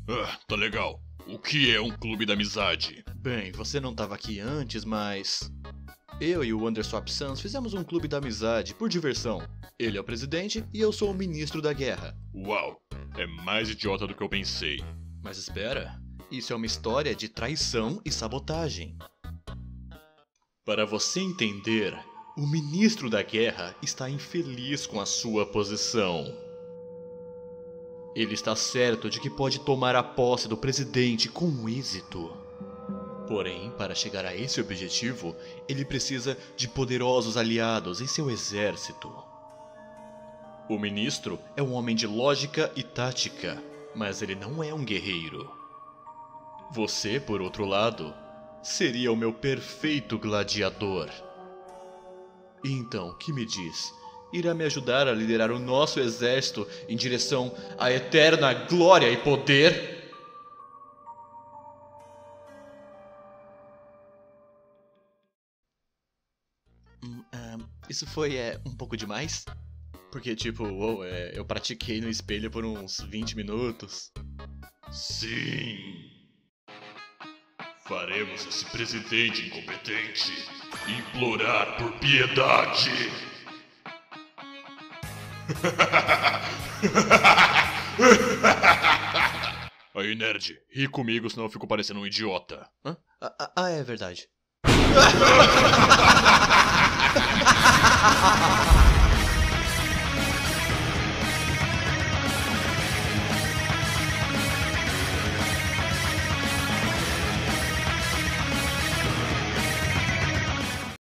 Ah, tá legal. O que é um clube da amizade? Bem, você não estava aqui antes, mas... eu e o Underswap Sans fizemos um clube da amizade por diversão. Ele é o presidente e eu sou o ministro da guerra. Uau, é mais idiota do que eu pensei. Mas espera, isso é uma história de traição e sabotagem. Para você entender, o ministro da guerra está infeliz com a sua posição. Ele está certo de que pode tomar a posse do presidente com êxito. Porém, para chegar a esse objetivo, ele precisa de poderosos aliados em seu exército. O ministro é um homem de lógica e tática, mas ele não é um guerreiro. Você, por outro lado, seria o meu perfeito gladiador. E então, que me diz? Irá me ajudar a liderar o nosso exército em direção à eterna glória e poder? Isso foi um pouco demais? Porque, tipo, eu pratiquei no espelho por uns 20 minutos. Sim! Faremos esse presidente incompetente implorar por piedade! Aí, nerd, ri comigo, senão eu fico parecendo um idiota. Hã? É verdade.